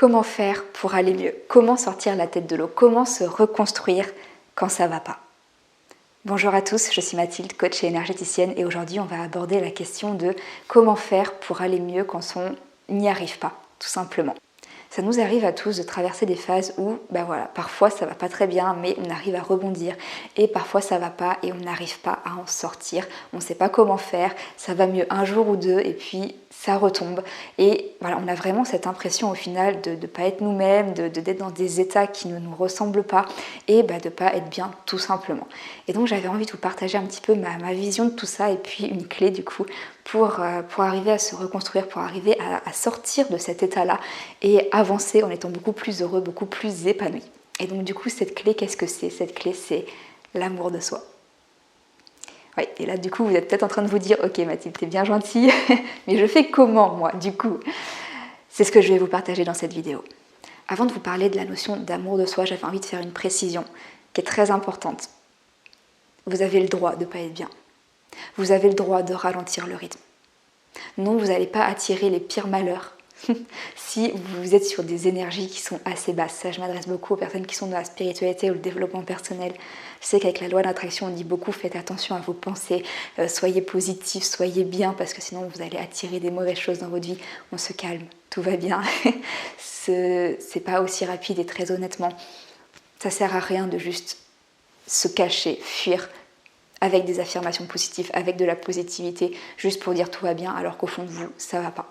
Comment faire pour aller mieux? Comment sortir la tête de l'eau? Comment se reconstruire quand ça va pas? Bonjour à tous, je suis Mathilde, coach et énergéticienne, et aujourd'hui on va aborder la question de comment faire pour aller mieux quand on n'y arrive pas, tout simplement. Ça nous arrive à tous de traverser des phases où, parfois ça va pas très bien, mais on arrive à rebondir, et parfois ça va pas et on n'arrive pas à en sortir. On ne sait pas comment faire, ça va mieux un jour ou deux, et puis ça retombe. Et voilà, on a vraiment cette impression au final de ne pas être nous-mêmes, d'être dans des états qui ne nous ressemblent pas, et de ne pas être bien tout simplement. Et donc j'avais envie de vous partager un petit peu ma vision de tout ça, et puis une clé du coup pour arriver à se reconstruire, pour arriver à sortir de cet état-là et avancer en étant beaucoup plus heureux, beaucoup plus épanoui. Et donc du coup, cette clé, qu'est-ce que c'est? Cette clé, c'est l'amour de soi. Oui, et là du coup, vous êtes peut-être en train de vous dire « Ok Mathilde, t'es bien gentille, mais je fais comment moi du coup ?» C'est ce que je vais vous partager dans cette vidéo. Avant de vous parler de la notion d'amour de soi, j'avais envie de faire une précision qui est très importante. Vous avez le droit de ne pas être bien. Vous avez le droit de ralentir le rythme. Non, vous n'allez pas attirer les pires malheurs si vous êtes sur des énergies qui sont assez basses. Ça, je m'adresse beaucoup aux personnes qui sont dans la spiritualité ou le développement personnel. Je sais qu'avec la loi d'attraction, on dit beaucoup, faites attention à vos pensées, soyez positifs, soyez bien, parce que sinon vous allez attirer des mauvaises choses dans votre vie. On se calme, tout va bien. C'est pas aussi rapide, et très honnêtement, ça sert à rien de juste se cacher, fuir, avec des affirmations positives, avec de la positivité, juste pour dire tout va bien, alors qu'au fond de vous, ça va pas.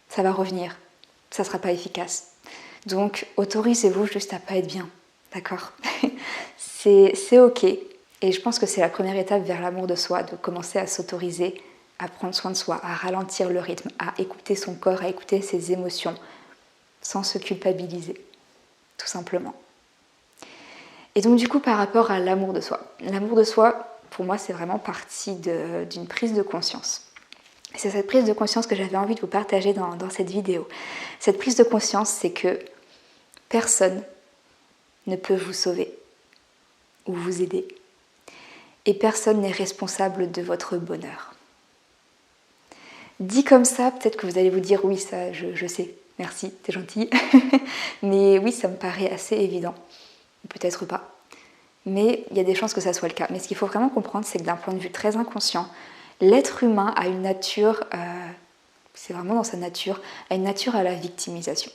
Ça va revenir, ça sera pas efficace. Donc, autorisez-vous juste à pas être bien, d'accord? C'est ok, et je pense que c'est la première étape vers l'amour de soi, de commencer à s'autoriser, à prendre soin de soi, à ralentir le rythme, à écouter son corps, à écouter ses émotions, sans se culpabiliser, tout simplement. Et donc du coup, par rapport à l'amour de soi, pour moi, c'est vraiment partie d'une prise de conscience. C'est cette prise de conscience que j'avais envie de vous partager dans cette vidéo. Cette prise de conscience, c'est que personne ne peut vous sauver ou vous aider. Et personne n'est responsable de votre bonheur. Dit comme ça, peut-être que vous allez vous dire « Oui, ça, je sais, merci, t'es gentil. » Mais oui, ça me paraît assez évident. Peut-être pas. Mais il y a des chances que ça soit le cas. Mais ce qu'il faut vraiment comprendre, c'est que d'un point de vue très inconscient, l'être humain a une nature, c'est vraiment dans sa nature, a une nature à la victimisation.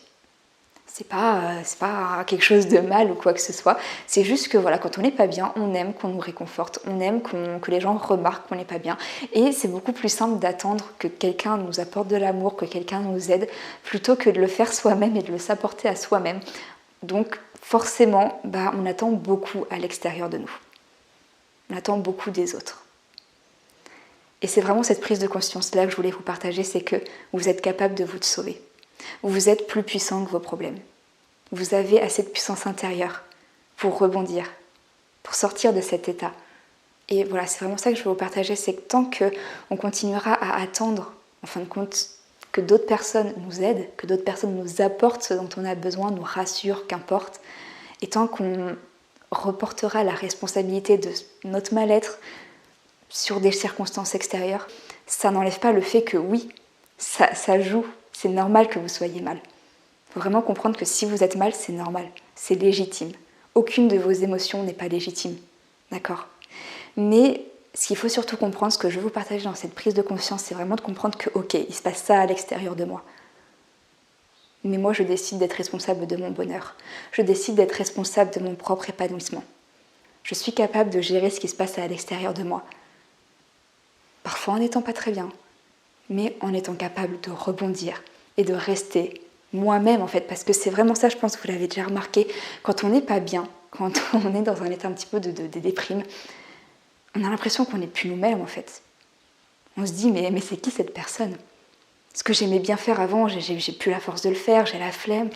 C'est pas quelque chose de mal ou quoi que ce soit. C'est juste que voilà, quand on n'est pas bien, on aime qu'on nous réconforte, on aime que les gens remarquent qu'on n'est pas bien. Et c'est beaucoup plus simple d'attendre que quelqu'un nous apporte de l'amour, que quelqu'un nous aide, plutôt que de le faire soi-même et de le s'apporter à soi-même. Donc forcément, on attend beaucoup à l'extérieur de nous. On attend beaucoup des autres. Et c'est vraiment cette prise de conscience-là que je voulais vous partager, c'est que vous êtes capable de vous sauver. Vous êtes plus puissant que vos problèmes. Vous avez assez de puissance intérieure pour rebondir, pour sortir de cet état. Et voilà, c'est vraiment ça que je veux vous partager, c'est que tant qu'on continuera à attendre, en fin de compte, que d'autres personnes nous aident, que d'autres personnes nous apportent ce dont on a besoin, nous rassurent, qu'importe, et tant qu'on reportera la responsabilité de notre mal-être sur des circonstances extérieures, ça n'enlève pas le fait que oui, ça joue, c'est normal que vous soyez mal. Il faut vraiment comprendre que si vous êtes mal, c'est normal, c'est légitime. Aucune de vos émotions n'est pas légitime, d'accord? Mais ce qu'il faut surtout comprendre, ce que je veux vous partager dans cette prise de conscience, c'est vraiment de comprendre que ok, il se passe ça à l'extérieur de moi. Mais moi, je décide d'être responsable de mon bonheur. Je décide d'être responsable de mon propre épanouissement. Je suis capable de gérer ce qui se passe à l'extérieur de moi. Parfois en n'étant pas très bien, mais en étant capable de rebondir et de rester moi-même en fait, parce que c'est vraiment ça, je pense que vous l'avez déjà remarqué, quand on n'est pas bien, quand on est dans un état un petit peu de déprime, on a l'impression qu'on n'est plus nous-mêmes en fait. On se dit mais c'est qui cette personne? Ce que j'aimais bien faire avant, j'ai plus la force de le faire, j'ai la flemme.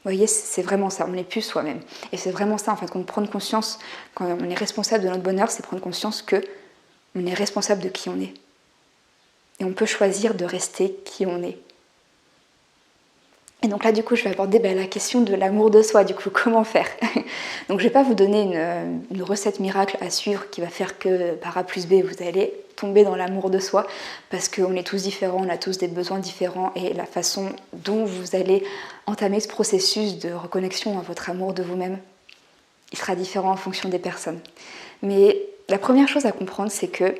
Vous voyez, c'est vraiment ça, on n'est plus soi-même. Et c'est vraiment ça, en fait, qu'on prend conscience, quand on est responsable de notre bonheur, c'est prendre conscience qu'on est responsable de qui on est. Et on peut choisir de rester qui on est. Et Et donc là, du coup, je vais aborder la question de l'amour de soi, du coup, comment faire. Donc je ne vais pas vous donner une recette miracle à suivre qui va faire que par A plus B, vous allez tomber dans l'amour de soi, parce qu'on est tous différents, on a tous des besoins différents, et la façon dont vous allez entamer ce processus de reconnexion à votre amour de vous-même, il sera différent en fonction des personnes. Mais la première chose à comprendre, c'est que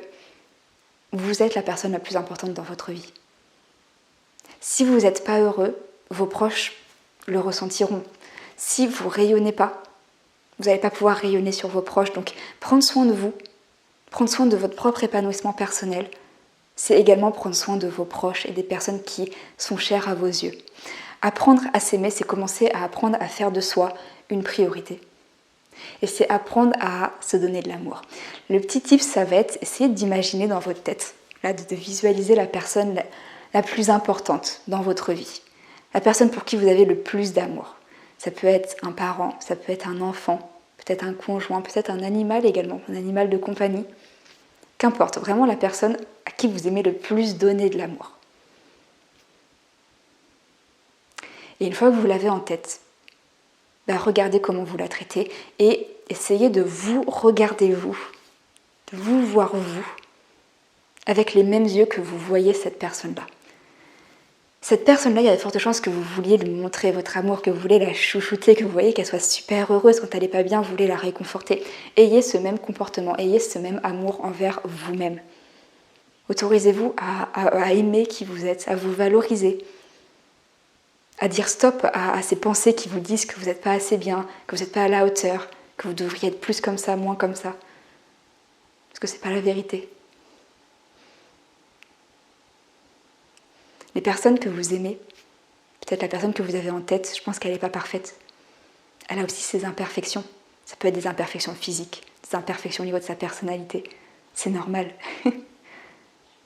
vous êtes la personne la plus importante dans votre vie. Si vous n'êtes pas heureux, vos proches le ressentiront. Si vous ne rayonnez pas, vous n'allez pas pouvoir rayonner sur vos proches. Donc prendre soin de vous, prendre soin de votre propre épanouissement personnel, c'est également prendre soin de vos proches et des personnes qui sont chères à vos yeux. Apprendre à s'aimer, c'est commencer à apprendre à faire de soi une priorité. Et c'est apprendre à se donner de l'amour. Le petit tip, ça va être essayer d'imaginer dans votre tête, là, de visualiser la personne la plus importante dans votre vie. La personne pour qui vous avez le plus d'amour. Ça peut être un parent, ça peut être un enfant, peut-être un conjoint, peut-être un animal également, un animal de compagnie. Qu'importe, vraiment la personne à qui vous aimez le plus donner de l'amour. Et une fois que vous l'avez en tête, regardez comment vous la traitez et essayez de vous regarder vous, de vous voir vous, avec les mêmes yeux que vous voyez cette personne-là. Cette personne-là, il y a de fortes chances que vous vouliez lui montrer votre amour, que vous voulez la chouchouter, que vous voyez qu'elle soit super heureuse quand elle n'est pas bien, vous voulez la réconforter. Ayez ce même comportement, ayez ce même amour envers vous-même. Autorisez-vous à aimer qui vous êtes, à vous valoriser, à dire stop à ces pensées qui vous disent que vous n'êtes pas assez bien, que vous n'êtes pas à la hauteur, que vous devriez être plus comme ça, moins comme ça. Parce que ce n'est pas la vérité. Les personnes que vous aimez, peut-être la personne que vous avez en tête, je pense qu'elle n'est pas parfaite. Elle a aussi ses imperfections. Ça peut être des imperfections physiques, des imperfections au niveau de sa personnalité. C'est normal.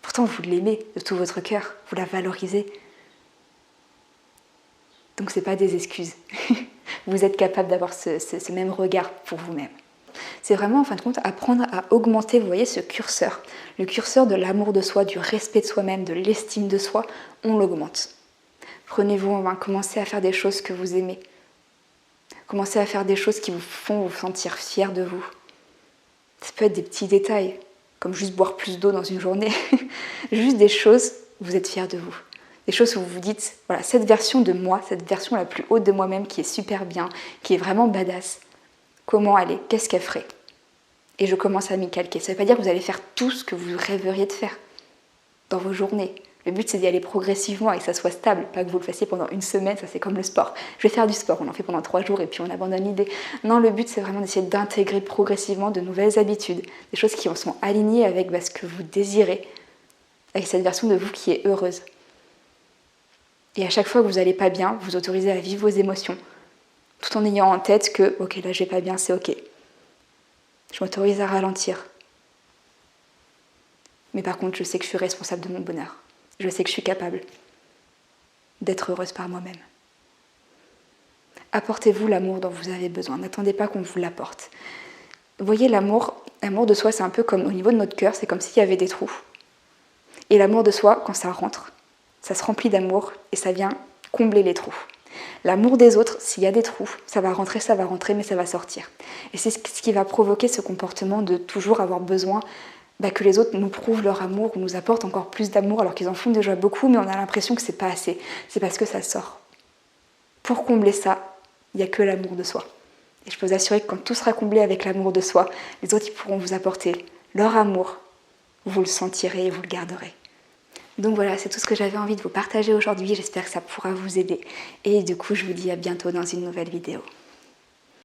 Pourtant, vous l'aimez de tout votre cœur, vous la valorisez. Donc ce n'est pas des excuses. Vous êtes capable d'avoir ce même regard pour vous-même. C'est vraiment, en fin de compte, apprendre à augmenter, vous voyez, ce curseur. Le curseur de l'amour de soi, du respect de soi-même, de l'estime de soi, on l'augmente. Prenez-vous en main, commencez à faire des choses que vous aimez. Commencez à faire des choses qui vous font vous sentir fier de vous. Ça peut être des petits détails, comme juste boire plus d'eau dans une journée. Juste des choses où vous êtes fier de vous. Des choses où vous vous dites, voilà, cette version de moi, cette version la plus haute de moi-même qui est super bien, qui est vraiment badass, comment elle est, qu'est-ce qu'elle ferait? Et je commence à m'y calquer. Ça ne veut pas dire que vous allez faire tout ce que vous rêveriez de faire dans vos journées. Le but, c'est d'y aller progressivement et que ça soit stable, pas que vous le fassiez pendant une semaine, ça c'est comme le sport. Je vais faire du sport, on en fait pendant 3 jours et puis on abandonne l'idée. Non, le but, c'est vraiment d'essayer d'intégrer progressivement de nouvelles habitudes, des choses qui sont alignées avec ce que vous désirez, avec cette version de vous qui est heureuse. Et à chaque fois que vous n'allez pas bien, vous autorisez à vivre vos émotions, tout en ayant en tête que, ok, là je vais pas bien, c'est ok. Je m'autorise à ralentir. Mais par contre, je sais que je suis responsable de mon bonheur. Je sais que je suis capable d'être heureuse par moi-même. Apportez-vous l'amour dont vous avez besoin. N'attendez pas qu'on vous l'apporte. Vous voyez, l'amour de soi, c'est un peu comme au niveau de notre cœur, c'est comme s'il y avait des trous. Et l'amour de soi, quand ça rentre, ça se remplit d'amour et ça vient combler les trous. L'amour des autres, s'il y a des trous, ça va rentrer, mais ça va sortir. Et c'est ce qui va provoquer ce comportement de toujours avoir besoin que les autres nous prouvent leur amour ou nous apportent encore plus d'amour alors qu'ils en font déjà beaucoup, mais on a l'impression que c'est pas assez. C'est parce que ça sort. Pour combler ça, il n'y a que l'amour de soi. Et je peux vous assurer que quand tout sera comblé avec l'amour de soi, les autres ils pourront vous apporter leur amour. Vous le sentirez et vous le garderez. Donc voilà, c'est tout ce que j'avais envie de vous partager aujourd'hui. J'espère que ça pourra vous aider. Et du coup, je vous dis à bientôt dans une nouvelle vidéo.